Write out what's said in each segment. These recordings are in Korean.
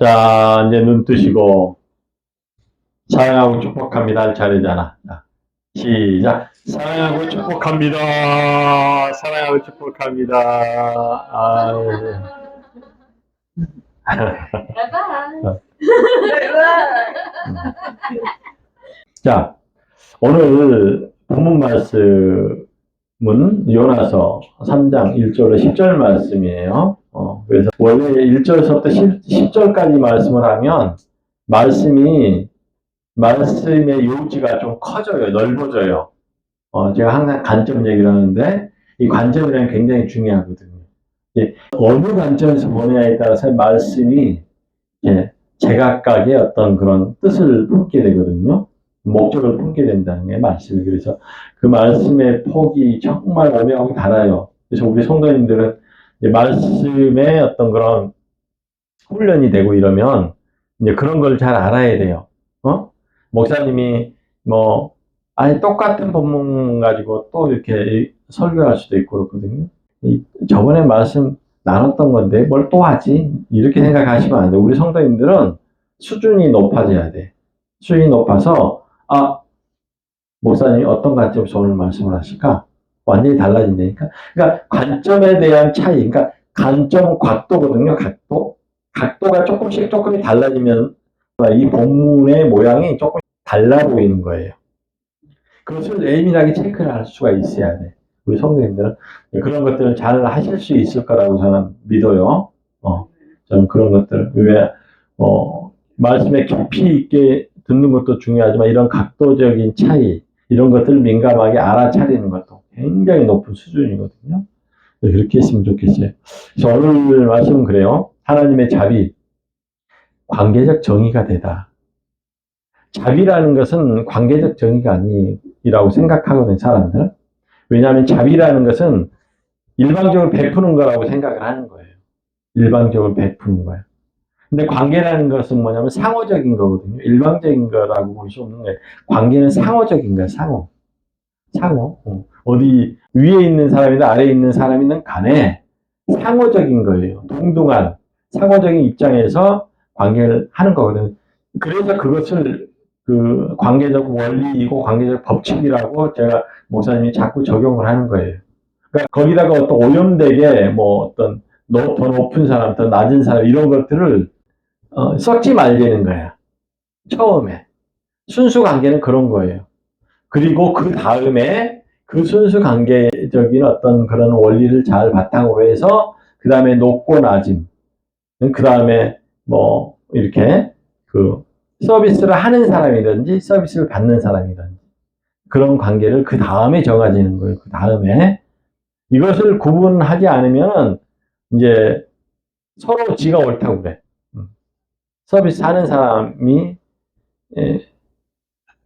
자, 이제 눈 뜨시고, 사랑하고 축복합니다 할 차례잖아. 자, 시작. 사랑하고 축복합니다. 사랑하고 축복합니다. 자, 오늘 본문 말씀은 요나서 3장 1절로 10절 말씀이에요. 그래서 원래 1절에서부터 10절까지 말씀을 하면 말씀의 요지가 좀 커져요. 넓어져요. 제가 항상 관점 얘기를 하는데 이 관점이란 굉장히 중요하거든요. 어느 관점에서 보느냐에 따라서 말씀이 제각각의 어떤 그런 뜻을 품게 되거든요. 목적을 품게 된다는 게 말씀이. 그래서 그 말씀의 폭이 정말 오묘하고 달아요. 그래서 우리 성도님들은 말씀의 어떤 그런 훈련이 되고 이러면 이제 그런 걸 잘 알아야 돼요. 목사님이 뭐 아예 똑같은 본문 가지고 또 이렇게 설교할 수도 있고 그렇거든요. 저번에 말씀 나눴던 건데 뭘 또 하지? 이렇게 생각하시면 안 돼. 우리 성도님들은 수준이 높아져야 돼. 수준이 높아서 목사님이 어떤 관점에서 오늘 말씀을 하실까? 완전히 달라진다니까. 그러니까 관점에 대한 차이, 그러니까 관점 각도거든요. 각도가 조금씩 달라지면 이 본문의 모양이 조금 달라 보이는 거예요. 그것을 예민하게 체크를 할 수가 있어야 돼. 우리 성도님들은 그런 것들을 잘 하실 수 있을 거라고 저는 믿어요. 저는 그런 것들, 말씀에 깊이 있게 듣는 것도 중요하지만 이런 각도적인 차이, 이런 것들을 민감하게 알아차리는 것도 굉장히 높은 수준이거든요. 그렇게 했으면 좋겠어요. 그래서 오늘 말씀은 그래요. 하나님의 자비, 관계적 정의가 되다. 자비라는 것은 관계적 정의가 아니라고 생각하거든요, 사람들. 왜냐하면 자비라는 것은 일방적으로 베푸는 거라고 생각을 하는 거예요. 일방적으로 베푸는 거예요. 근데 관계라는 것은 뭐냐면 상호적인 거거든요. 일방적인 거라고 볼 수 없는 거예요. 관계는 상호적인 거예요, 상호. 어디 위에 있는 사람이든 아래에 있는 사람이든 간에 상호적인 거예요. 동등한 상호적인 입장에서 관계를 하는 거거든요. 그래서 그것을 그 관계적 원리이고 관계적 법칙이라고 제가 목사님이 자꾸 적용을 하는 거예요. 그러니까 거기다가 어떤 오염되게 뭐 어떤 더 높은 사람, 더 낮은 사람 이런 것들을 섞지 말자는 거야. 처음에 순수 관계는 그런 거예요. 그리고 그 다음에 그 순수 관계적인 어떤 그런 원리를 잘 바탕으로 해서 그 다음에 높고 낮음, 그 다음에 뭐 이렇게 그 서비스를 하는 사람이든지 서비스를 받는 사람이든지 그런 관계를 그 다음에 정해지는 거예요. 그 다음에 이것을 구분하지 않으면 이제 서로 지가 옳다고 그래. 서비스 하는 사람이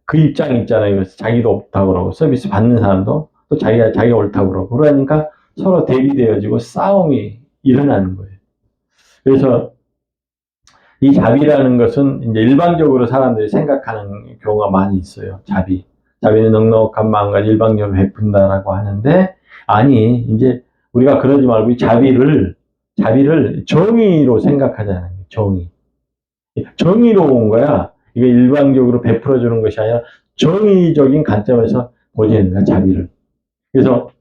그 입장이 있잖아요. 그래서 자기도 옳다고 그러고 서비스 받는 사람도 또 자기가 옳다고 그러고 그러니까 서로 대비되어지고 싸움이 일어나는 거예요. 그래서 이 자비라는 것은 이제 일반적으로 사람들이 생각하는 경우가 많이 있어요. 자비는 넉넉한 마음과 일방적으로 베푼다라고 하는데 아니 이제 우리가 그러지 말고 이 자비를 정의로 생각하잖아요. 정의로운 거야. 이게 일방적으로 베풀어 주는 것이 아니라 정의적인 관점에서 보지는 거야, 자비를. 그래서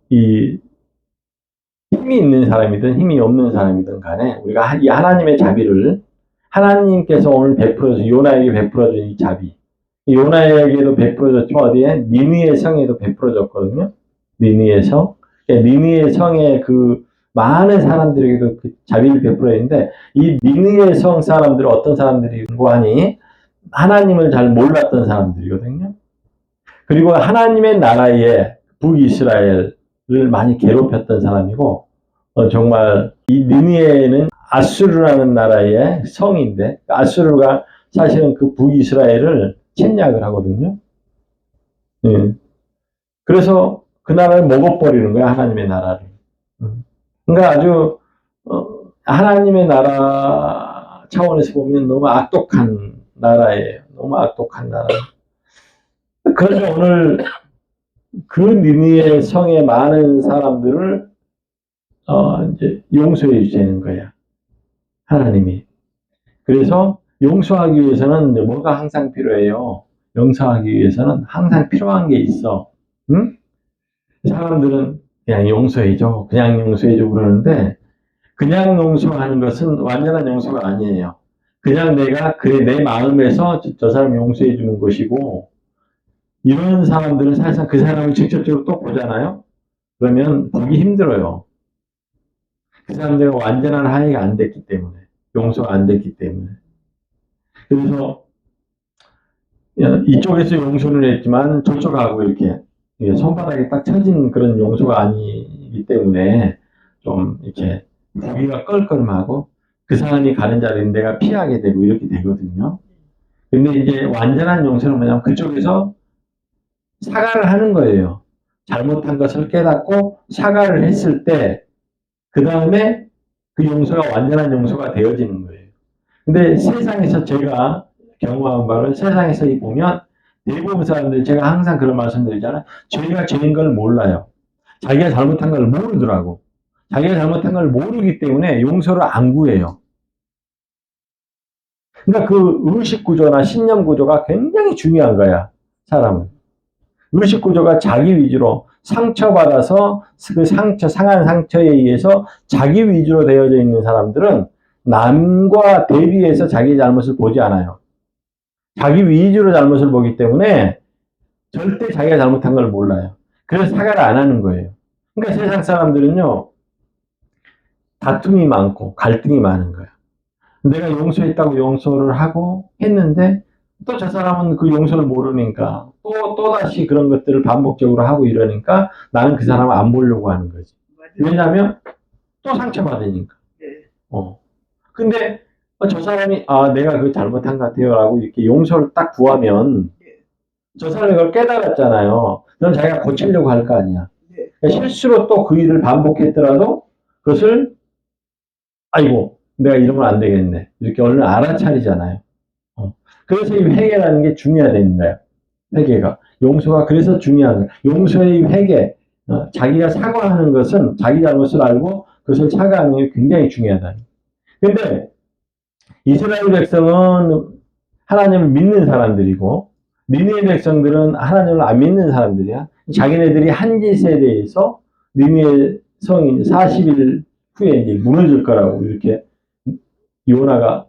이 힘이 있는 사람이든 힘이 없는 사람이든 간에 우리가 이 하나님의 자비를 하나님께서 오늘 베풀어서 요나에게 베풀어준 이 자비 요나에게도 베풀어졌지만 어디에? 니느의 성에도 베풀어졌거든요. 니느의 성. 니느의 성의 그 많은 사람들에게도 그 자비를 베풀어있는데 이 니느의 성 사람들은 어떤 사람들이고 하니 하나님을 잘 몰랐던 사람들이거든요. 그리고 하나님의 나라에 북이스라엘을 많이 괴롭혔던 사람이고 정말 이 니느에는 아수르라는 나라의 성인데 아수르가 사실은 그 북이스라엘을 침략을 하거든요. 그래서 그 나라를 먹어버리는 거야, 하나님의 나라를. 그러니까 아주 하나님의 나라 차원에서 보면 너무 악독한 나라예요. 너무 악독한 나라. 그래서 오늘 그 니느의 성에 많은 사람들을 이제 용서해 주자는 거야. 하나님이. 그래서 용서하기 위해서는 뭐가 항상 필요해요? 용서하기 위해서는 항상 필요한 게 있어. 응? 사람들은 그냥 용서해줘, 그냥 용서해줘 그러는데 그냥 용서하는 것은 완전한 용서가 아니에요. 그냥 내가 그래 내 마음에서 저 사람 용서해 주는 것이고 이런 사람들은 사실상 그 사람을 직접적으로 또 보잖아요. 그러면 보기 힘들어요. 그 사람들은 완전한 화해가 안 됐기 때문에 용서가 안 됐기 때문에. 그래서 이쪽에서 용서를 했지만 저쪽하고 이렇게 손바닥에 딱 쳐진 그런 용서가 아니기 때문에 좀 이렇게 보기가 껄껄하고 그 사람이 가는 자리는 내가 피하게 되고 이렇게 되거든요. 근데 이제 완전한 용서는 뭐냐면 그쪽에서 사과를 하는 거예요. 잘못한 것을 깨닫고 사과를 했을 때 그 다음에 그 용서가 완전한 용서가 되어지는 거예요. 근데 세상에서 제가 경험한 바를 세상에서 보면 대부분 사람들이 제가 항상 그런 말씀 드리잖아요. 죄가 죄인 걸 몰라요. 자기가 잘못한 걸 모르더라고. 자기가 잘못한 걸 모르기 때문에 용서를 안 구해요. 그러니까 그 의식 구조나 신념 구조가 굉장히 중요한 거야, 사람은. 의식 구조가 자기 위주로 상처받아서 그 상한 상처에 의해서 자기 위주로 되어져 있는 사람들은 남과 대비해서 자기 잘못을 보지 않아요. 자기 위주로 잘못을 보기 때문에 절대 자기가 잘못한 걸 몰라요. 그래서 사과를 안 하는 거예요. 그러니까 세상 사람들은요, 다툼이 많고 갈등이 많은 거야. 내가 용서했다고 용서를 하고 했는데 또 저 사람은 그 용서를 모르니까 또다시 그런 것들을 반복적으로 하고 이러니까 나는 그 사람을 안 보려고 하는 거지. 왜냐하면 또 상처받으니까. 근데 저 사람이 내가 그 잘못한 것 같아요 라고 이렇게 용서를 딱 구하면 저 사람이 그걸 깨달았잖아요. 그럼 자기가 고치려고 할 거 아니야. 그러니까 실수로 또 그 일을 반복했더라도 그것을 아이고 내가 이러면 안 되겠네. 이렇게 얼른 알아차리잖아요. 그래서 이 회개라는 게 중요하다는 거예요. 회개가. 용서가 그래서 중요한 거예요. 용서의 회개. 자기가 사과하는 것은 자기 잘못을 알고 그것을 사과하는 게 굉장히 중요하다. 근데 이스라엘 백성은 하나님을 믿는 사람들이고 니느웨 백성들은 하나님을 안 믿는 사람들이야. 자기네들이 한 짓에 대해서 니느웨 성이 40일 후에 이제 무너질 거라고 이렇게 요나가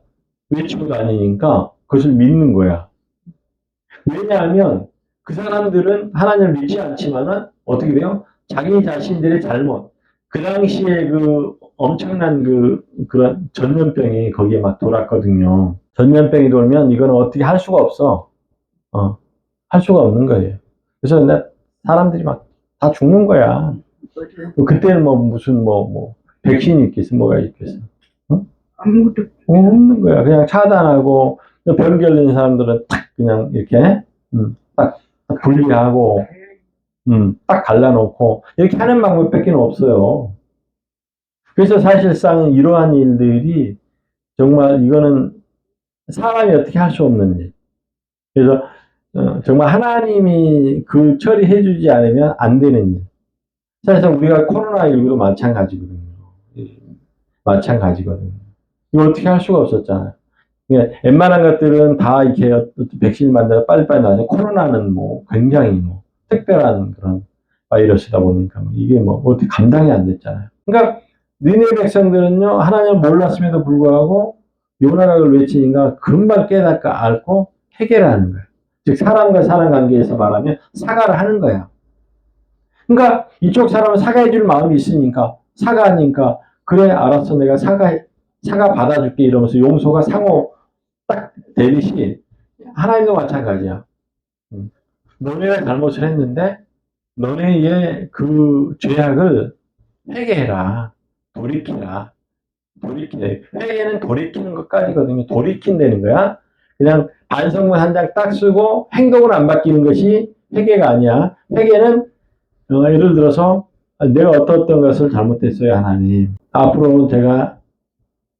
외치고 다니니까 그것을 믿는 거야. 왜냐하면 그 사람들은 하나님을 믿지 않지만은 어떻게 돼요? 자기 자신들의 잘못. 그 당시에 그 엄청난 그런 전염병이 거기에 막 돌았거든요. 전염병이 돌면 이거는 어떻게 할 수가 없어. 할 수가 없는 거예요. 그래서 사람들이 막 다 죽는 거야. 그때는 뭐 무슨 백신이 있겠어, 뭐가 있겠어. 아무것도 없는 거야. 그냥 차단하고 병 걸린 사람들은 딱 그냥 이렇게 딱 분리하고 딱 갈라놓고 이렇게 하는 방법밖에 없어요. 그래서 사실상 이러한 일들이 정말 이거는 사람이 어떻게 할 수 없는 일. 그래서 정말 하나님이 그 처리해주지 않으면 안 되는 일. 사실상 우리가 코로나19도 마찬가지거든요. 마찬가지거든요. 이거 어떻게 할 수가 없었잖아요. 웬만한 것들은 다 이렇게 백신 만들어 빨리빨리 나죠. 코로나는 굉장히 특별한 그런 바이러스다 보니까 이게 어떻게 감당이 안 됐잖아요. 그러니까 니네 백성들은요 하나님을 몰랐음에도 불구하고 요나가 그걸 외치니까 금방 깨닫고 알고 해결을 하는 거예요. 즉 사람과 사람 관계에서 말하면 사과를 하는 거야. 그러니까 이쪽 사람은 사과해 줄 마음이 있으니까 사과하니까 그래 알았어 내가 사과 받아줄게 이러면서 용서가 상호 딱 되듯이 하나님도 마찬가지야. 너네가 잘못을 했는데 너네의 그 죄악을 회개해라. 돌이키라. 회개는 돌이키는 것까지거든요. 돌이킨다는 거야. 그냥 반성문 한 장 딱 쓰고 행동을 안 바뀌는 것이 회개가 아니야. 회개는 예를 들어서 내가 어떤 것을 잘못했어요 하나님. 앞으로는 제가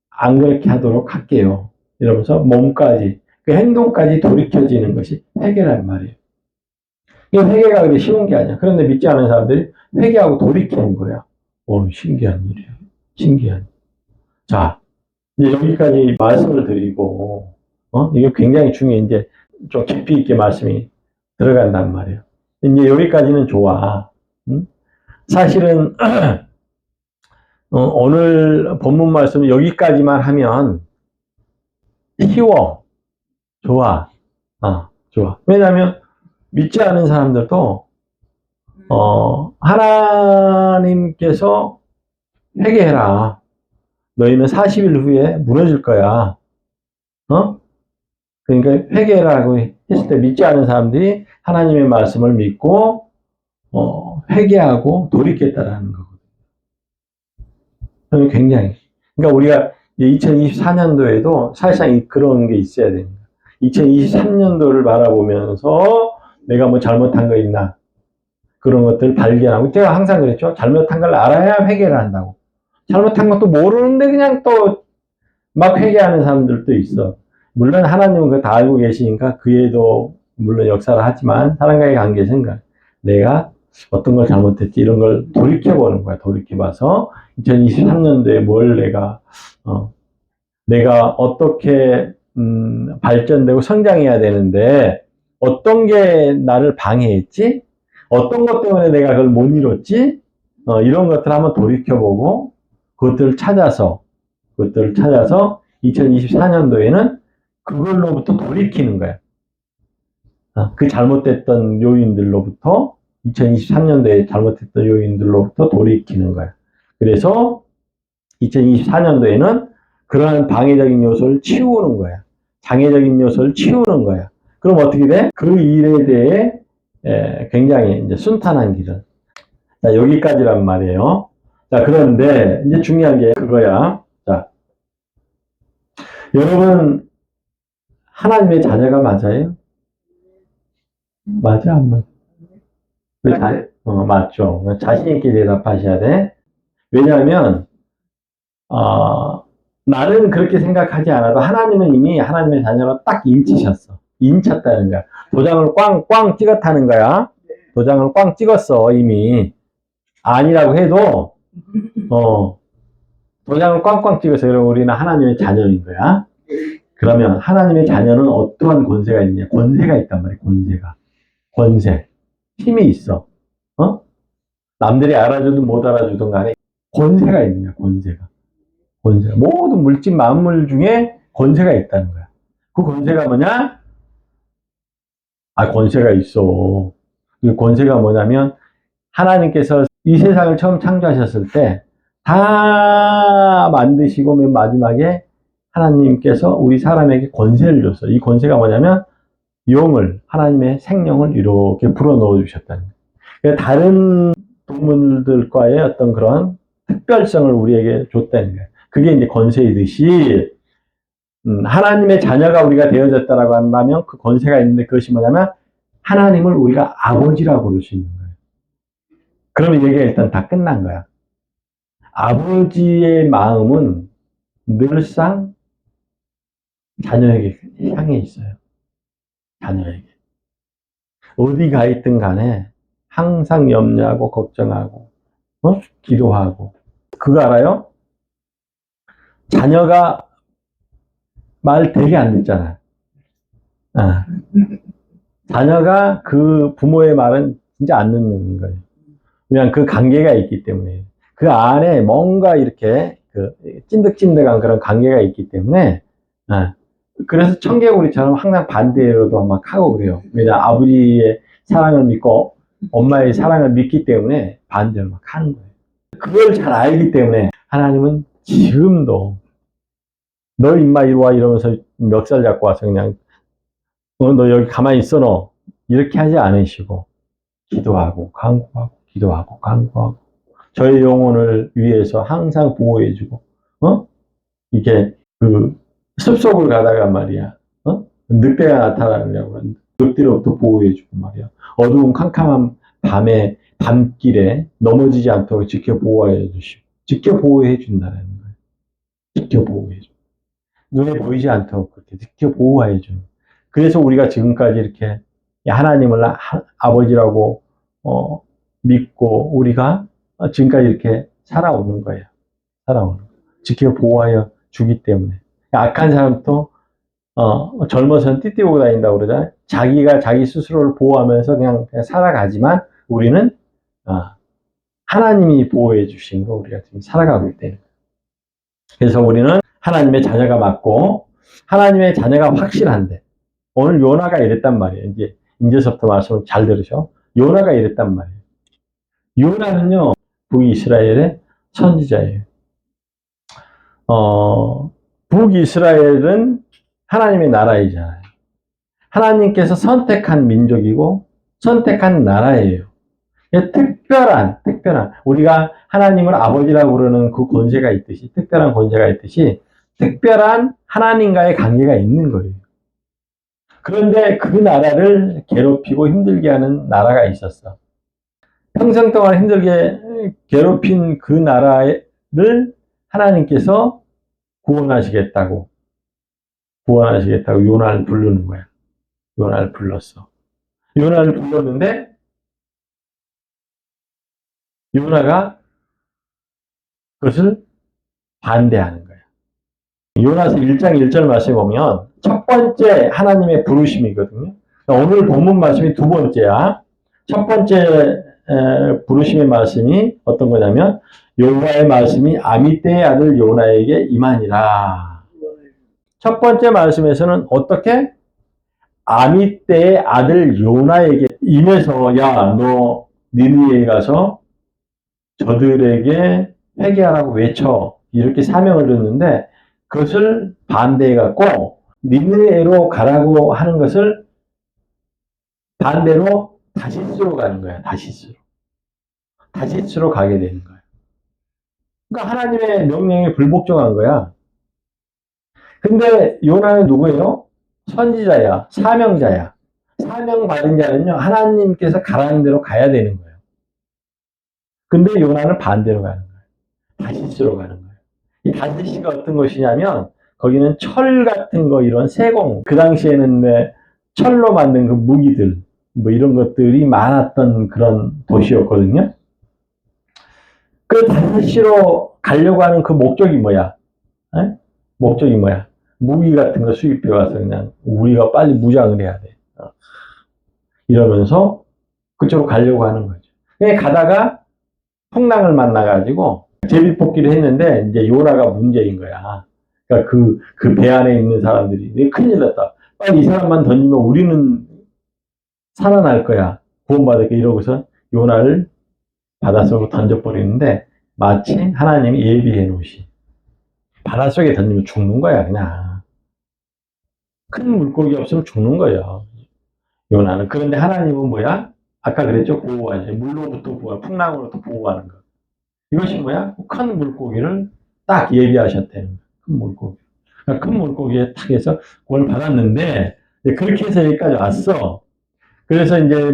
안 그렇게 하도록 할게요. 이러면서 몸까지 그 행동까지 돌이켜지는 것이 회개란 말이에요. 이 회개가 그렇게 쉬운 게 아니야. 그런데 믿지 않는 사람들이 회개하고 돌이키는 거야. 신기한 일이에요. 신기한. 자, 이제 여기까지 말씀을 드리고, 이게 굉장히 중요해. 이제 좀 깊이 있게 말씀이 들어간단 말이에요. 이제 여기까지는 좋아. 응? 사실은, 오늘 본문 말씀 여기까지만 하면 쉬워. 좋아. 좋아. 왜냐하면 믿지 않은 사람들도, 하나님께서 회개해라. 너희는 40일 후에 무너질 거야. 그러니까 회개라고 했을 때 믿지 않은 사람들이 하나님의 말씀을 믿고 회개하고 돌이켰다라는 거거든요. 굉장히. 그러니까 우리가 2024년도에도 사실상 그런 게 있어야 됩니다. 2023년도를 바라보면서 내가 뭐 잘못한 거 있나 그런 것들을 발견하고 제가 항상 그랬죠. 잘못한 걸 알아야 회개를 한다고. 잘못한 것도 모르는데 그냥 또 막 회개하는 사람들도 있어. 물론 하나님은 그거 다 알고 계시니까 그에도 물론 역사를 하지만 사람과의 관계에서는 내가 어떤 걸 잘못했지 이런 걸 돌이켜보는 거야. 돌이켜봐서 2023년도에 뭘 내가 어떻게 발전되고 성장해야 되는데 어떤 게 나를 방해했지? 어떤 것 때문에 내가 그걸 못 이뤘지? 이런 것들을 한번 돌이켜보고 그것들을 찾아서 2024년도에는 그걸로부터 돌이키는 거야. 그 잘못됐던 요인들로부터 2023년도에 잘못했던 요인들로부터 돌이키는 거야. 그래서 2024년도에는 그러한 방해적인 요소를 치우는 거야. 장애적인 요소를 치우는 거야. 그럼 어떻게 돼? 그 일에 대해 굉장히 이제 순탄한 길을. 자, 여기까지란 말이에요. 자, 그런데 이제 중요한 게 그거야. 자, 여러분 하나님의 자녀가 맞아요? 맞아, 안 맞아? 맞죠. 자신있게 대답하셔야 돼. 왜냐하면, 나는 그렇게 생각하지 않아도 하나님은 이미 하나님의 자녀로 딱 인치셨어. 인쳤다는 거야. 도장을 꽝꽝 찍었다는 거야. 도장을 꽝 찍었어, 이미. 아니라고 해도, 도장을 꽝꽝 찍어서 그럼 우리는 하나님의 자녀인 거야. 그러면 하나님의 자녀는 어떠한 권세가 있냐? 권세가 있단 말이야, 권세가. 권세. 힘이 있어. 남들이 알아주든 못 알아주든 간에 권세가 있는 거야, 권세가. 권세가. 모든 물질 만물 중에 권세가 있다는 거야. 그 권세가 뭐냐? 권세가 있어. 그 권세가 뭐냐면 하나님께서 이 세상을 처음 창조하셨을 때 다 만드시고 맨 마지막에 하나님께서 우리 사람에게 권세를 줬어. 이 권세가 뭐냐면 용을, 하나님의 생명을 이렇게 불어넣어 주셨다는 거예요. 그러니까 다른 동물들과의 어떤 그런 특별성을 우리에게 줬다는 거예요. 그게 이제 권세이듯이, 하나님의 자녀가 우리가 되어졌다라고 한다면 그 권세가 있는데 그것이 뭐냐면 하나님을 우리가 아버지라고 부를 수 있는 거예요. 그러면 얘기가 일단 다 끝난 거야. 아버지의 마음은 늘상 자녀에게 향해 있어요. 자녀에게. 어디 가 있든 간에 항상 염려하고 걱정하고 기도하고. 그거 알아요? 자녀가 말 되게 안 듣잖아. 자녀가 그 부모의 말은 진짜 안 듣는 거예요. 그냥 그 관계가 있기 때문에. 그 안에 뭔가 이렇게 찐득찐득한 그런 관계가 있기 때문에. 그래서 청개구리처럼 항상 반대로도 막 하고 그래요. 왜냐 아버지의 사랑을 믿고 엄마의 사랑을 믿기 때문에 반대로 막 하는 거예요. 그걸 잘 알기 때문에 하나님은 지금도 너 임마 이리 와 이러면서 멱살 잡고 와서 그냥 너 여기 가만히 있어 너 이렇게 하지 않으시고 기도하고 간구하고 기도하고 간구하고 저의 영혼을 위해서 항상 보호해주고 이게 그 숲속을 가다가 말이야 늑대가 나타나려고 하는데 늑대로부터 보호해주고 말이야 어두운 캄캄한 밤에 밤길에 넘어지지 않도록 지켜 보호해 주시고 지켜 보호해 준다는 거예요. 지켜 보호해 줘. 눈에 보이지 않도록 그렇게 지켜 보호해 줘. 그래서 우리가 지금까지 이렇게 하나님을 아버지라고 믿고 우리가 지금까지 이렇게 살아오는 거예요. 살아오는 거예요. 지켜 보호하여 주기 때문에. 악한 사람도 젊어서는 띠띠고 다닌다고 그러잖아요. 자기가 자기 스스로를 보호하면서 그냥 살아가지만 우리는 하나님이 보호해 주신 거 우리가 지금 살아가고 있다는 거예요. 그래서 우리는 하나님의 자녀가 맞고 하나님의 자녀가 확실한데 오늘 요나가 이랬단 말이에요. 이제서부터 말씀을 잘 들으셔. 요나가 이랬단 말이에요. 요나는요, 북이스라엘의 선지자예요. 북이스라엘은 하나님의 나라이잖아요. 하나님께서 선택한 민족이고 선택한 나라예요. 특별한 우리가 하나님을 아버지라고 그러는 그 권세가 있듯이 특별한 권세가 있듯이 특별한 하나님과의 관계가 있는 거예요. 그런데 그 나라를 괴롭히고 힘들게 하는 나라가 있었어. 평생 동안 힘들게 괴롭힌 그 나라를 하나님께서 구원하시겠다고 요나를 부르는 거야. 요나를 불렀어. 요나를 불렀는데 요나가 그것을 반대하는 거야. 요나서 1장 1절 말씀에 보면 첫 번째 하나님의 부르심이거든요. 오늘 본문 말씀이 두 번째야. 첫 번째 부르심의 말씀이 어떤 거냐면 여호와의 말씀이 아미떼의 아들 요나에게 임하니라. 첫 번째 말씀에서는 어떻게? 아미떼의 아들 요나에게 임해서 야, 너 니느웨에 가서 저들에게 회개하라고 외쳐. 이렇게 사명을 줬는데 그것을 반대해갖고 니느웨로 가라고 하는 것을 반대로 다시스로 가는 거야. 다시스로 가게 되는 거야. 그러니까 하나님의 명령에 불복종한 거야. 근데 요나는 누구예요? 선지자야. 사명자야. 사명받은 자는요, 하나님께서 가라는 대로 가야 되는 거예요. 근데 요나는 반대로 가는 거예요. 다시스로 가는 거예요. 이 다시스가 어떤 것이냐면, 거기는 철 같은 거, 이런 세공, 그 당시에는 철로 만든 그 무기들, 뭐 이런 것들이 많았던 그런 도시였거든요. 그 다시스로 가려고 하는 그 목적이 뭐야? 에? 목적이 뭐야? 무기 같은 거 수입해 와서 그냥 우리가 빨리 무장을 해야 돼. 이러면서 그쪽으로 가려고 하는 거죠. 가다가 풍랑을 만나가지고 제비뽑기를 했는데 이제 요나가 문제인 거야. 그러니까 그 배 안에 있는 사람들이 큰일 났다. 빨리 이 사람만 던지면 우리는 살아날 거야. 구원받을게 이러고서 요나를 바닷속으로 던져버리는데 마치 하나님이 예비해 놓으시. 바닷속에 던지면 죽는 거야, 그냥. 큰 물고기 없으면 죽는 거예요. 요나는. 그런데 하나님은 뭐야? 아까 그랬죠? 보호하죠. 물로부터 보호, 풍랑으로부터 보호하는 거. 이것이 뭐야? 큰 물고기를 딱 예비하셨다는 거야. 큰 물고기. 그러니까 큰 물고기에 탁 해서 그걸 받았는데, 그렇게 해서 여기까지 왔어. 그래서 이제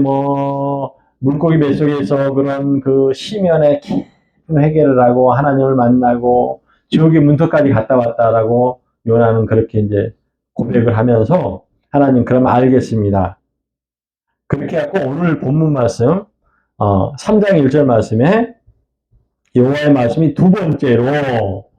물고기 뱃속에서 그런 그 시면에 깊은 회개를 하고, 하나님을 만나고, 지옥의 문턱까지 갔다 왔다라고 요나는 그렇게 이제 고백을 하면서, 하나님, 그럼 알겠습니다. 그렇게 해갖고 오늘 본문 말씀, 3장 1절 말씀에 여호와의 말씀이 두 번째로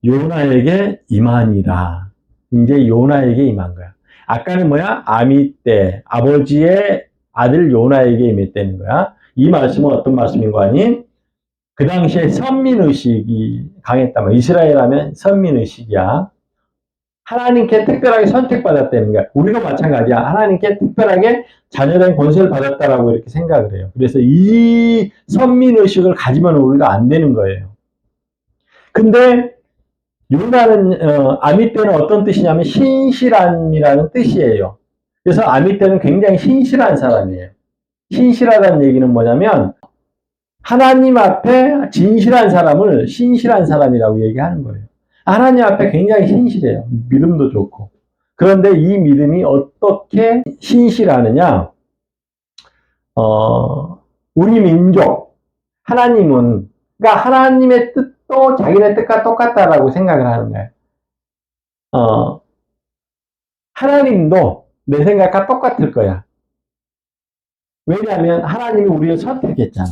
요나에게 임하니라. 이제 요나에게 임한 거야. 아까는 뭐야? 아미떼, 아버지의 아들 요나에게 임했다는 거야. 이 말씀은 어떤 말씀인 거 아니? 그 당시에 선민의식이 강했다면, 이스라엘 하면 선민의식이야. 하나님께 특별하게 선택받았다는 거야. 우리가 마찬가지야. 하나님께 특별하게 자녀된 권세를 받았다라고 이렇게 생각을 해요. 그래서 이 선민의식을 가지면 우리가 안 되는 거예요. 근데 요나는 아미떼는 어떤 뜻이냐면 신실함이라는 뜻이에요. 그래서 아미떼는 굉장히 신실한 사람이에요. 신실하다는 얘기는 뭐냐면 하나님 앞에 진실한 사람을 신실한 사람이라고 얘기하는 거예요. 하나님 앞에 굉장히 신실해요. 믿음도 좋고. 그런데 이 믿음이 어떻게 신실하느냐? 우리 민족, 하나님은, 그러니까 하나님의 뜻도 자기네 뜻과 똑같다라고 생각을 하는 거예요. 하나님도 내 생각과 똑같을 거야. 왜냐하면 하나님이 우리를 선택했잖아.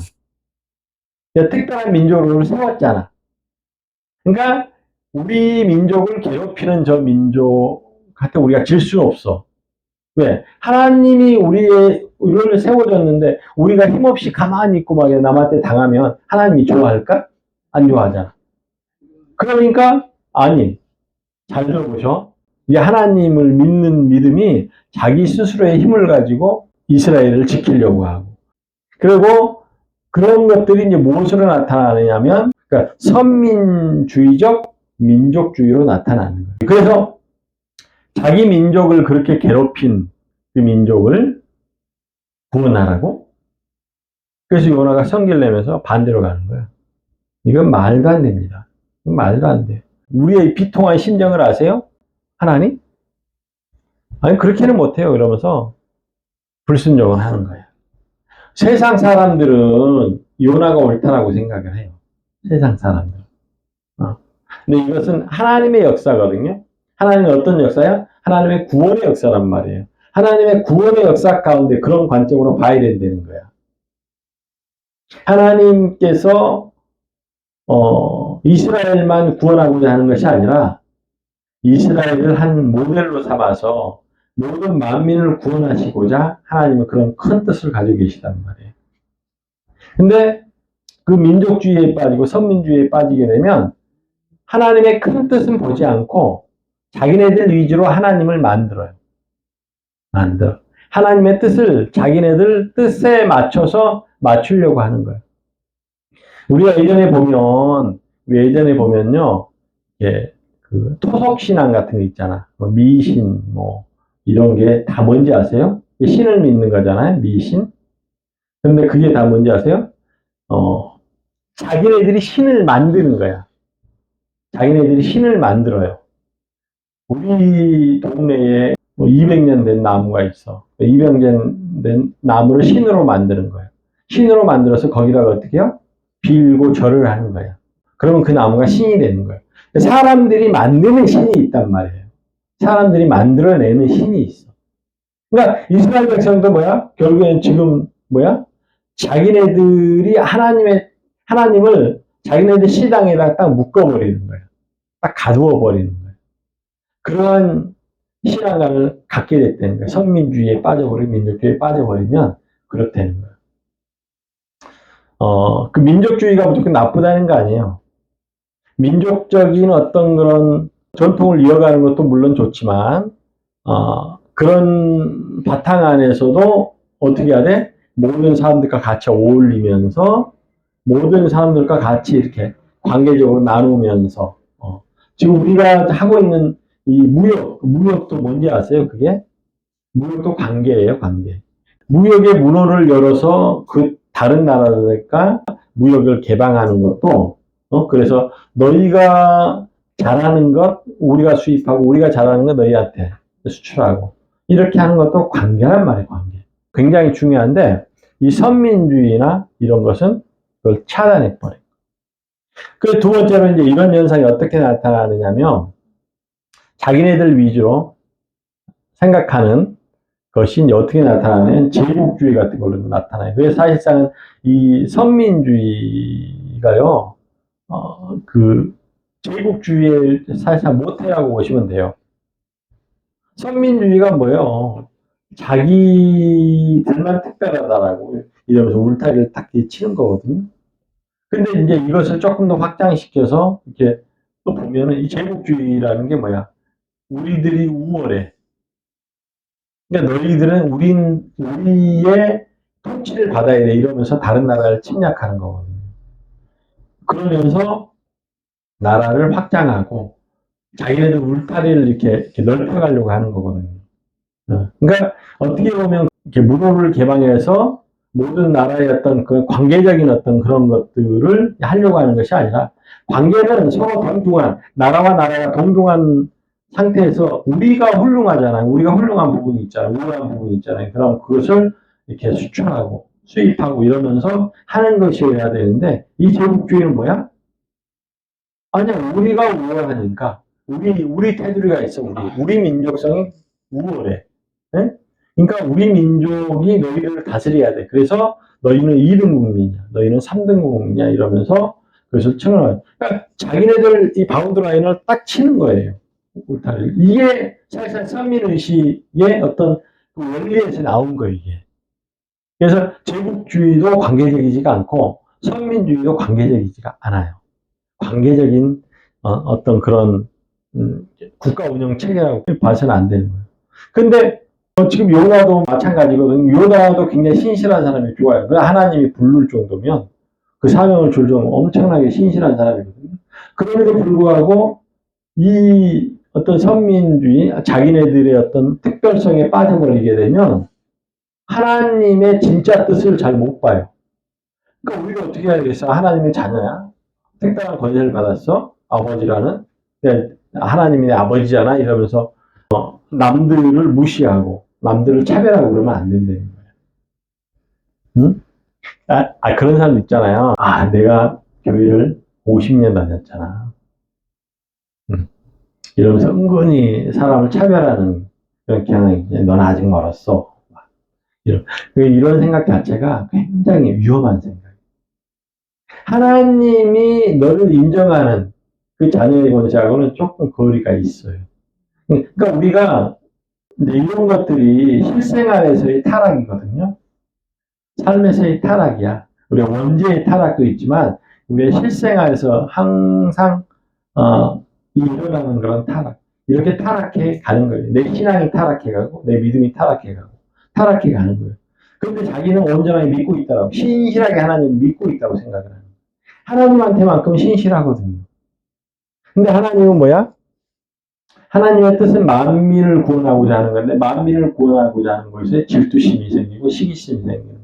특별한 민족으로 세웠잖아. 그러니까 우리 민족을 괴롭히는 저 민족한테 우리가 질 수는 없어. 왜? 하나님이 우리를 세워줬는데 우리가 힘없이 가만히 있고 막 남한테 당하면 하나님이 좋아할까? 안 좋아하잖아. 그러니까 아니, 잘 들어보셔. 이 하나님을 믿는 믿음이 자기 스스로의 힘을 가지고 이스라엘을 지키려고 하고. 그리고 그런 것들이 이제 무엇으로 나타나느냐면, 그러니까 선민주의적 민족주의로 나타나는 거예요. 그래서 자기 민족을 그렇게 괴롭힌 그 민족을 구원하라고? 그래서 요나가 성기를 내면서 반대로 가는 거예요. 이건 말도 안 됩니다. 이건 말도 안 돼요. 우리의 비통한 심정을 아세요? 하나님? 아니, 그렇게는 못해요. 이러면서 불순종을 하는 거예요. 세상 사람들은 요나가 옳다라고 생각을 해요. 세상 사람들. 근데 이것은 하나님의 역사거든요. 하나님의 어떤 역사야? 하나님의 구원의 역사란 말이에요. 하나님의 구원의 역사 가운데 그런 관점으로 봐야 된다는 거야. 하나님께서 이스라엘만 구원하고자 하는 것이 아니라 이스라엘을 한 모델로 삼아서 모든 만민을 구원하시고자 하나님은 그런 큰 뜻을 가지고 계시단 말이에요. 근데 그 민족주의에 빠지고 선민주의에 빠지게 되면 하나님의 큰 뜻은 보지 않고 자기네들 위주로 하나님을 만들어요. 하나님의 뜻을 자기네들 뜻에 맞춰서 맞추려고 하는 거예요. 우리가 예전에 보면요, 예, 그 토속신앙 같은 거 있잖아. 뭐 미신, 뭐, 이런 게 다 뭔지 아세요? 신을 믿는 거잖아요, 미신. 근데 그게 다 뭔지 아세요? 자기네들이 신을 만드는 거야. 자기네들이 신을 만들어요. 우리 동네에 뭐 200년 된 나무가 있어. 200년 된 나무를 신으로 만드는 거예요. 신으로 만들어서 거기다가 어떻게 해요? 빌고 절을 하는 거예요. 그러면 그 나무가 신이 되는 거예요. 사람들이 만드는 신이 있단 말이에요. 사람들이 만들어내는 신이 있어. 그러니까 이스라엘 백성도 뭐야? 결국엔 지금 뭐야? 자기네들이 하나님을 자기네들 시당에다 딱 묶어버리는 거예요. 딱 가두어 버리는 거예요. 그러한 신앙관을 갖게 됐다는 거예요. 선민주의에 빠져버리고 민족주의에 빠져버리면 그렇다는 거예요. 그 민족주의가 무조건 나쁘다는 거 아니에요. 민족적인 어떤 그런 전통을 이어가는 것도 물론 좋지만, 그런 바탕 안에서도 어떻게 해야 돼? 모든 사람들과 같이 어울리면서, 모든 사람들과 같이 이렇게 관계적으로 나누면서, 지금 우리가 하고 있는 이 무역도 뭔지 아세요? 그게? 무역도 관계예요, 관계. 무역의 문호를 열어서 그 다른 나라들과 무역을 개방하는 것도, 그래서 너희가 잘하는 것 우리가 수입하고 우리가 잘하는 것 너희한테 수출하고 이렇게 하는 것도 관계란 말이에요, 관계. 굉장히 중요한데 이 선민주의나 이런 것은 그걸 차단해버려요. 그 두 번째로 이제 이런 현상이 어떻게 나타나느냐면 자기네들 위주로 생각하는 것이 이제 어떻게 나타나냐면 제국주의 같은 걸로 나타나요. 그래서 사실상 이 선민주의가요, 그 제국주의에 사실상 모태라고 보시면 돼요. 선민주의가 뭐예요? 자기들만 특별하다라고 이러면서 울타리를 딱 치는 거거든요. 근데 이제 이것을 조금 더 확장시켜서 이렇게 또 보면은 이 제국주의라는 게 뭐야? 우리들이 우월해. 그러니까 너희들은 우리의 통치를 받아야 돼. 이러면서 다른 나라를 침략하는 거거든요. 그러면서 나라를 확장하고 자기네들 울타리를 이렇게 넓혀가려고 하는 거거든요. 그러니까 어떻게 보면 이렇게 문호를 개방해서 모든 나라의 어떤 그 관계적인 어떤 그런 것들을 하려고 하는 것이 아니라 관계는 서로 동등한 나라와 나라가 동등한 상태에서 우리가 훌륭하잖아요. 우리가 훌륭한 부분이 있잖아요. 우월한 부분이 있잖아요. 그럼 그것을 이렇게 수출하고 수입하고 이러면서 하는 것이어야 되는데 이 제국주의는 뭐야? 아니야, 우리가 우월하니까 우리 테두리가 있어. 우리 민족성이 우월해. 네? 그러니까 우리 민족이 너희를 다스려야 돼. 그래서 너희는 2등 국민이야. 너희는 3등 국민이야. 이러면서 그것을 청을, 그러니까 자기네들 이 바운드 라인을 딱 치는 거예요. 울타리를. 이게 사실상 선민의식의 어떤 그 원리에서 나온 거예요, 이게. 그래서 제국주의도 관계적이지가 않고 선민주의도 관계적이지가 않아요. 관계적인 어떤 그런 국가 운영 체계라고 봐서는 안 되는 거예요. 근데 지금 요나도 마찬가지거든요. 요나도 굉장히 신실한 사람이 좋아요. 하나님이 부를 정도면 그 사명을 줄 정도면 엄청나게 신실한 사람이거든요. 그럼에도 불구하고 이 어떤 선민주의, 자기네들의 어떤 특별성에 빠져버리게 되면 하나님의 진짜 뜻을 잘 못 봐요. 그러니까 우리가 어떻게 해야 되겠어? 하나님의 자녀야. 특별한 권세를 받았어. 아버지라는. 하나님이 내 아버지잖아. 이러면서 남들을 무시하고 남들을 차별하고 그러면 안 된다는 거예요. 응? 그런 사람 있잖아요. 내가 교회를 50년 다녔잖아. 이러면서 은근히 사람을 차별하는 그런 경향이 넌 아직 멀었어. 이런 생각 자체가 굉장히 위험한 생각이에요. 하나님이 너를 인정하는 그 자녀의 권세하고는 조금 거리가 있어요. 그러니까 우리가 이런 것들이 실생활에서의 타락이거든요. 삶에서의 타락이야. 우리가 원죄의 타락도 있지만 우리의 실생활에서 항상 일어나는 그런 타락. 이렇게 타락해 가는 거예요. 내 신앙이 타락해 가고 내 믿음이 타락해 가고 타락해 가는 거예요. 그런데 자기는 온전하게 믿고 있다고 신실하게 하나님을 믿고 있다고 생각을 하는 거예요. 하나님한테만큼 신실하거든요. 근데 하나님은 뭐야? 하나님의 뜻은 만민을 구원하고자 하는 건데 만민을 구원하고자 하는 것에 질투심이 생기고 시기심이 생기는 거예요.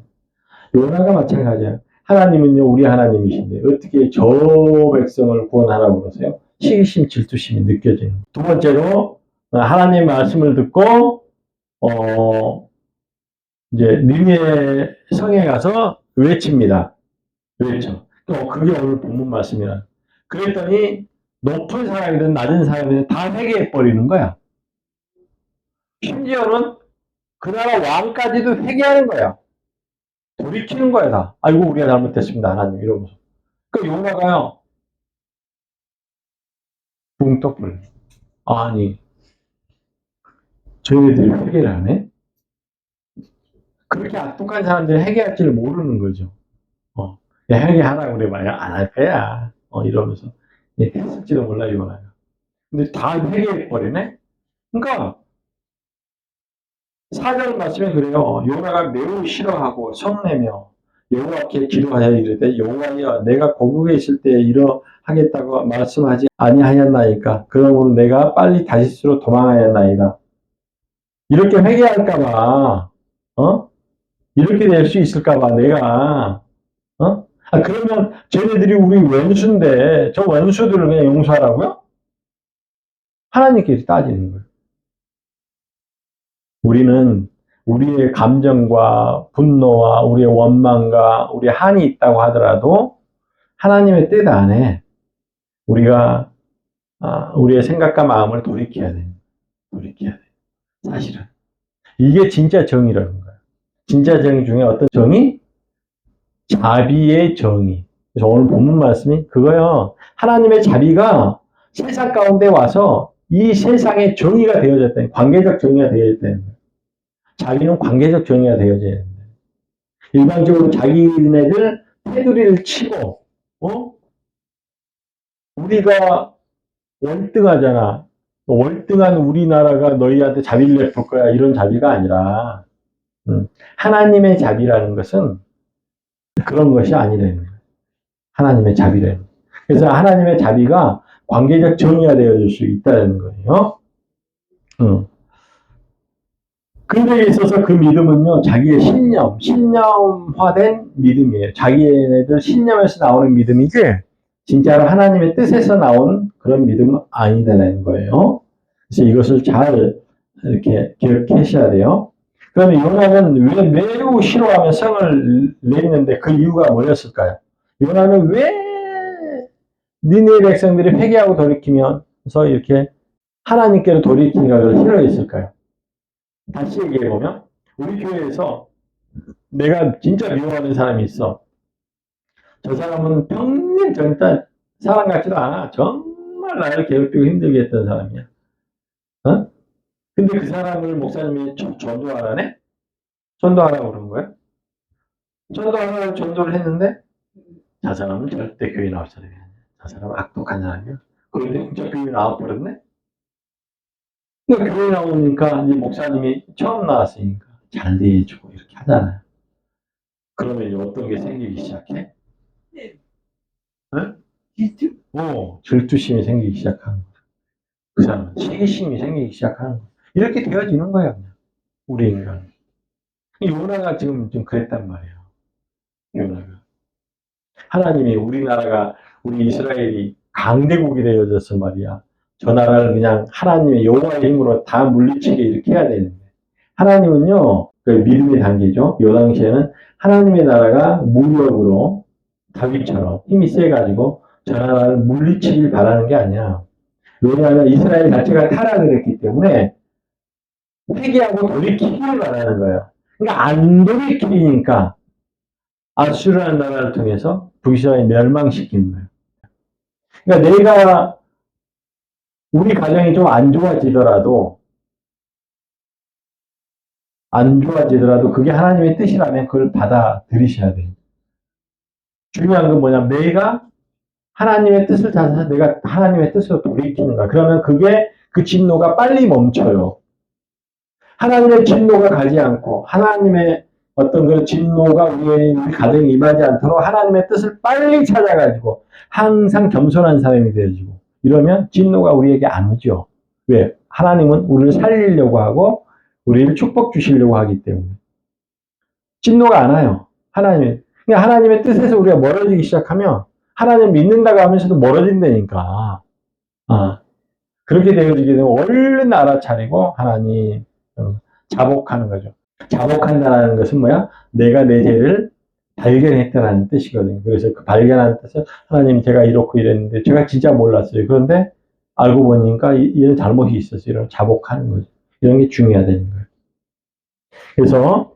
요나가 마찬가지야. 하나님은요 우리 하나님이신데 어떻게 저 백성을 구원하라고 그러세요? 시기심, 질투심이 느껴지는 거예요. 두 번째로 하나님의 말씀을 듣고 이제 니느웨 성에 가서 외칩니다. 외쳐. 그게 오늘 본문 말씀이라. 그랬더니 높은 사람이든 낮은 사람이든 다 회개해 버리는 거야. 심지어는 그 나라 왕까지도 회개하는 거야. 돌이키는 거야 다. 아이고 우리가 잘못했습니다 하나님 이러면서. 그 요나가요 붕 떠버려. 아니 저희들이 회개를 안 해? 그렇게 악독한 사람들이 회개할 줄 모르는 거죠. 회개하라고 그래봐야 안 할 거야. 이러면서 했을지도 몰라 요나가. 근데 다 회개해버리네? 그러니까 사절 말씀에 그래요. 요나가 매우 싫어하고 성내며 여호와께 기도하여 이르되 여호와여 내가 고국에 있을 때 이러하겠다고 말씀하지 아니하였나이까. 그러므로 내가 빨리 다시스로 도망하였나이다. 이렇게 회개할까봐 이렇게 될 수 있을까봐 내가 그러면 쟤네들이 우리 원수인데 저 원수들을 그냥 용서하라고요? 하나님께서 따지는 거예요. 우리는 우리의 감정과 분노와 우리의 원망과 우리의 한이 있다고 하더라도 하나님의 뜻 안에 우리가 우리의 생각과 마음을 돌이켜야 돼요. 돌이켜야 돼요. 사실은. 이게 진짜 정의라는 거예요. 진짜 정의 중에 어떤 정의? 자비의 정의. 그래서 오늘 본문 말씀이 그거요. 하나님의 자비가 세상 가운데 와서 이 세상의 정의가 되어졌다는 관계적 정의가 되어졌다는 거예요. 자비는 관계적 정의가 되어져야 된다. 일반적으로 자기네들 테두리를 치고 우리가 월등하잖아. 월등한 우리나라가 너희한테 자비를 베풀 거야. 이런 자비가 아니라 하나님의 자비라는 것은 그런 것이 아니라는 거예요. 하나님의 자비라는 거예요. 그래서 하나님의 자비가 관계적 정의가 되어질 수 있다는 거예요. 그들에 있어서 그 믿음은요, 자기의 신념화된 믿음이에요. 자기네들 신념에서 나오는 믿음이지, 진짜로 하나님의 뜻에서 나오는 그런 믿음은 아니다라는 거예요. 그래서 이것을 잘 이렇게 기억하셔야 돼요. 그러면 요나는 왜 매우 싫어하며 성을 내리는데 그 이유가 뭐였을까요? 요나는 왜 니네 백성들이 회개하고 돌이키면서 이렇게 하나님께로 돌이키니까 그걸 싫어했을까요? 다시 얘기해보면, 우리 교회에서 내가 진짜 미워하는 사람이 있어. 저 사람은 평생 절대 사람 같지도 않아. 정말 나를 괴롭히고 힘들게 했던 사람이야. 어? 근데 그 사람을 목사님이 전도하라네? 전도하라고 그런 거야? 전도하라고 전도를 했는데, 저 사람은 절대 교회 나올 사람이 아니야. 저 사람은 악독한 사람이야. 그런데 진짜 교회 나와버렸네? 그러니까 교회 나오니까 이제 목사님이 처음 나왔으니까 잘 대해주고 이렇게 하잖아요. 그러면 이제 어떤 게 생기기 시작해? 응? 질투심이 생기기 시작하는 거야. 그 사람은 시기심이 생기기 시작하는 거야. 이렇게 되어지는 거야, 그냥. 우리 인간. 요나가 지금 좀 그랬단 말이에요. 요나가. 하나님이 우리나라가, 우리 이스라엘이 강대국이 되어져서 말이야. 저 나라를 그냥 하나님의 여호와의 힘으로 다 물리치게 이렇게 해야 되는데. 하나님은요, 그 믿음의 단계죠. 요 당시에는 하나님의 나라가 무력으로 다윗처럼 힘이 세가지고 저 나라를 물리치길 바라는 게 아니야. 왜냐하면 이스라엘 자체가 타락을 했기 때문에 회개하고 돌이키기를 바라는 거예요. 그러니까 안 돌이키니까 아수르라는 나라를 통해서 북이스라엘 멸망시키는 거예요. 그러니까 내가 우리 가정이 좀 안 좋아지더라도 그게 하나님의 뜻이라면 그걸 받아들이셔야 돼요. 중요한 건 뭐냐면 내가 하나님의 뜻을 찾아서 내가 하나님의 뜻으로 돌이키는 거야. 그러면 그게 그 진노가 빨리 멈춰요. 하나님의 진노가 가지 않고 하나님의 어떤 그런 진노가 우리 가정에 임하지 않도록 하나님의 뜻을 빨리 찾아가지고 항상 겸손한 사람이 되어지고 이러면 진노가 우리에게 안 오죠. 왜? 하나님은 우리를 살리려고 하고 우리를 축복 주시려고 하기 때문에 진노가 안 와요. 그냥 하나님의 뜻에서 우리가 멀어지기 시작하면 하나님 믿는다고 하면서도 멀어진다니까. 아, 그렇게 되어지게 되면 얼른 알아차리고 하나님 자복하는 거죠. 자복한다는 것은 뭐야? 내가 내 죄를 발견했다는 뜻이거든요. 그래서 그 발견한 뜻은 하나님 제가 이렇고 이랬는데 제가 진짜 몰랐어요. 그런데 알고 보니까 이런 잘못이 있었어요. 이런 자복하는 거죠. 이런 게 중요하다는 거예요. 그래서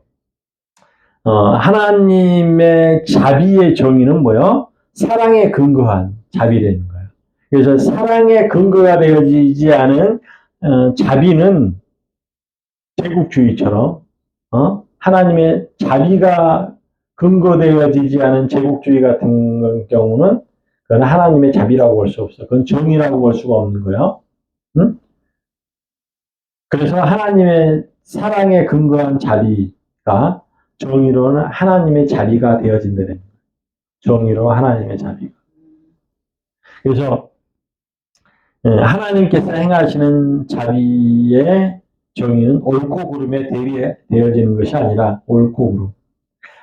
하나님의 자비의 정의는 뭐요? 사랑에 근거한 자비라는 거예요. 그래서 사랑의 근거가 되어지지 않은 자비는 제국주의처럼 하나님의 자비가 근거되어지지 않은 제국주의 같은 경우는 그건 하나님의 자비라고 볼 수 없어. 그건 정의라고 볼 수가 없는 거예요. 응? 그래서 하나님의 사랑에 근거한 자비가 정의로는 하나님의 자비가 되어진다는 거예요. 정의로 하나님의 자비가. 그래서 하나님께서 행하시는 자비의 정의는 옳고 그름에 대비되어지는 것이 아니라 옳고 그름.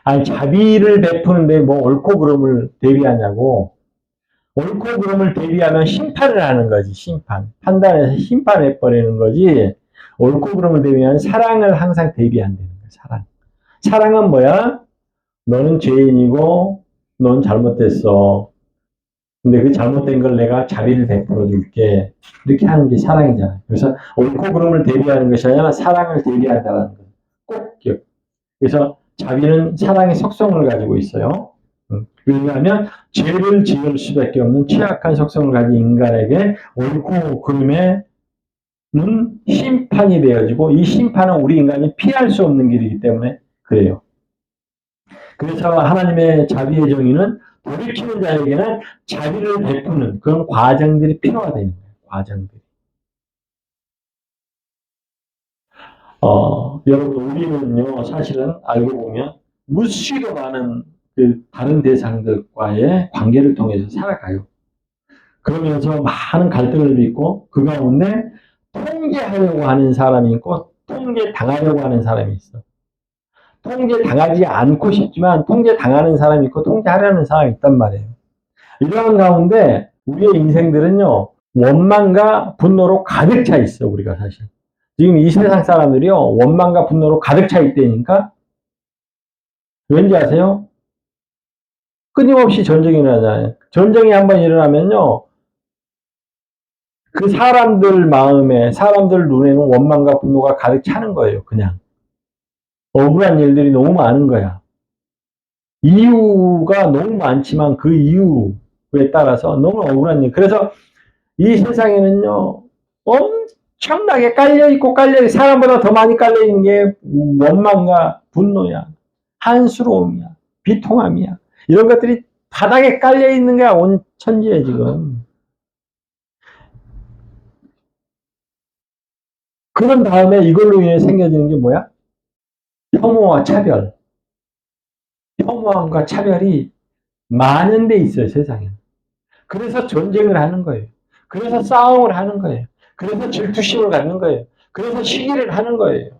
아니 자비를 베푸는데 뭐 옳고 그름을 대비하냐고. 옳고 그름을 대비하면 심판을 하는 거지. 판단해서 심판해 버리는 거지. 옳고 그름을 대비하면 사랑을 항상 대비한다는 거야. 사랑은 뭐야? 너는 죄인이고 넌 잘못됐어. 근데 그 잘못된 걸 내가 자비를 베풀어 줄게. 이렇게 하는 게 사랑이잖아. 그래서 옳고 그름을 대비하는 것이 아니라 사랑을 대비한다는 거. 꼭 기억. 그래서 자비는 사랑의 속성을 가지고 있어요. 왜냐하면 죄를 지을 수밖에 없는 취약한 속성을 가진 인간에게 옳고 그름에는 심판이 되어지고 이 심판은 우리 인간이 피할 수 없는 길이기 때문에 그래요. 그래서 하나님의 자비의 정의는 돌이키는 자에게는 자비를 베푸는 그런 과정들이 필요하다는 거예요. 과정들이. 여러분 우리는요 사실은 알고 보면 무수히도 많은 그 다른 대상들과의 관계를 통해서 살아가요. 그러면서 많은 갈등을 빚고 그 가운데 통제하려고 하는 사람이 있고 통제당하려고 하는 사람이 있어. 통제당하지 않고 싶지만 통제당하는 사람이 있고 통제하려는 사람이 있단 말이에요. 이러한 가운데 우리의 인생들은요 원망과 분노로 가득 차 있어. 우리가 사실 지금 이 세상 사람들이요 원망과 분노로 가득 차 있다니까. 왠지 아세요? 끊임없이 전쟁이 일어나잖아요. 전쟁이 한번 일어나면요 그 사람들 마음에 사람들 눈에는 원망과 분노가 가득 차는 거예요. 그냥 억울한 일들이 너무 많은 거야. 이유가 너무 많지만 그 이유에 따라서 너무 억울한 일. 그래서 이 세상에는요, 엄청나게 깔려있고 사람보다 더 많이 깔려있는 게 원망과 분노야, 한스러움이야, 비통함이야. 이런 것들이 바닥에 깔려있는 거야, 온 천지에 지금. 그런 다음에 이걸로 인해 생겨지는 게 뭐야? 혐오와 차별. 혐오함과 차별이 많은 데 있어요, 세상에. 그래서 전쟁을 하는 거예요. 그래서 싸움을 하는 거예요. 그래서 질투심을 갖는 거예요. 그래서 시기를 하는 거예요.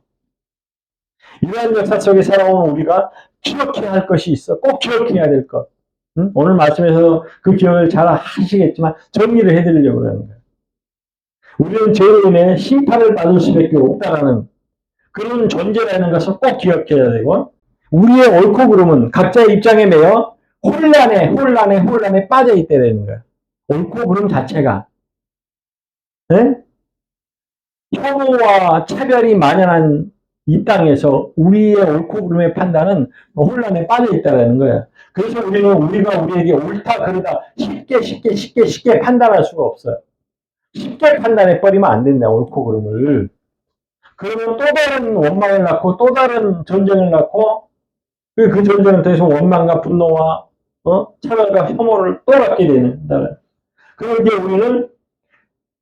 이러한 역사 속에 살아온 우리가 기억해야 할 것이 있어. 꼭 기억해야 될 것. 응? 오늘 말씀에서 그 기억을 잘 하시겠지만 정리를 해드리려고 하는 거예요. 우리는 죄로 인해 심판을 받을 수밖에 없다라는 그런 존재라는 것을 꼭 기억해야 되고 우리의 옳고 그름은 각자의 입장에 매여 혼란에 빠져 있게 되는 거예요. 옳고 그름 자체가 네? 혐오와 차별이 만연한 이 땅에서 우리의 옳고 그름의 판단은 혼란에 빠져 있다는 거예요. 그래서 우리는 우리가 우리에게 옳다 그르다 쉽게 판단할 수가 없어요. 쉽게 판단해 버리면 안 된다, 옳고 그름을. 그러면 또 다른 원망을 낳고 또 다른 전쟁을 낳고 그 전쟁을 통해서 원망과 분노와 차별과 혐오를 또 갖게 된다. 그러기에 우리는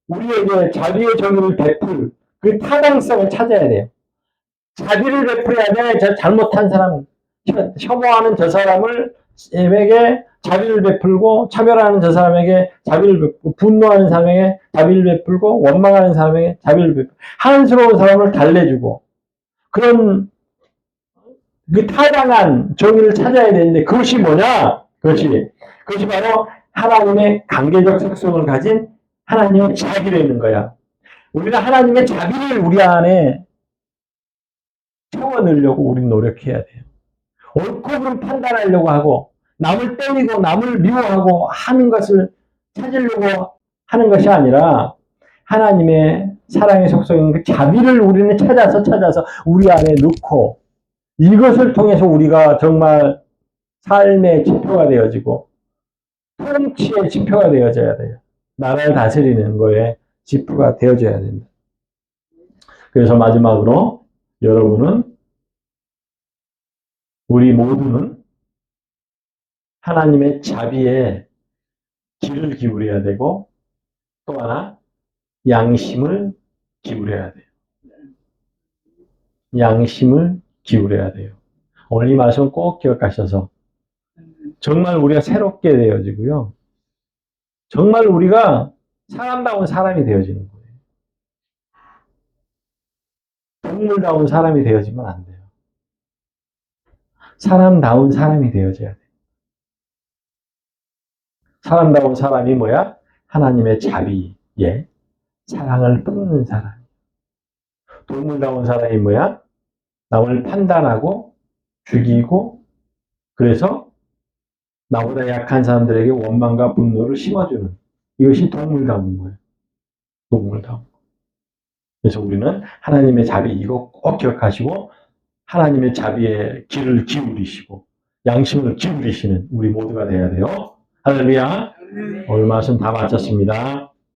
우리에게 자비의 정의를 베풀 그 타당성을 찾아야 돼요. 자비를 베풀어야 돼. 저 잘못한 사람, 혐오하는 저 사람에게 자비를 베풀고, 차별하는 저 사람에게 자비를 베풀고, 분노하는 사람에게 자비를 베풀고, 원망하는 사람에게 자비를 베풀고, 한스러운 사람을 달래주고, 그런 그 타당한 정의를 찾아야 되는데, 그것이 뭐냐? 그것이 바로 하나님의 관계적 속성을 가진 하나님의 자비라는 거야. 우리는 하나님의 자비를 우리 안에 채워넣으려고 우리 노력해야 돼요. 옳고 그름 판단하려고 하고 남을 때리고 남을 미워하고 하는 것을 찾으려고 하는 것이 아니라 하나님의 사랑의 속성인 그 자비를 우리는 찾아서 우리 안에 넣고 이것을 통해서 우리가 정말 삶의 지표가 되어지고 통치의 지표가 되어져야 돼요. 나라를 다스리는 거에 지표가 되어져야 된다. 그래서 마지막으로 여러분은 우리 모두는 하나님의 자비에 귀를 기울여야 되고 또 하나 양심을 기울여야 돼요. 양심을 기울여야 돼요. 오늘 이 말씀을 꼭 기억하셔서 정말 우리가 새롭게 되어지고요. 정말 우리가 사람다운 사람이 되어지는 거예요. 동물다운 사람이 되어지면 안 돼요. 사람다운 사람이 되어져야 돼요. 사람다운 사람이 뭐야? 하나님의 자비에 사랑을 뿜는 사람. 동물다운 사람이 뭐야? 남을 판단하고 죽이고 그래서 나보다 약한 사람들에게 원망과 분노를 심어주는 이것이 동물다운 거예요. 동물다운. 그래서 우리는 하나님의 자비 이거 꼭 기억하시고 하나님의 자비에 귀를 기울이시고 양심을 기울이시는 우리 모두가 되어야 돼요. 할렐루야. 오늘 말씀 다 마쳤습니다.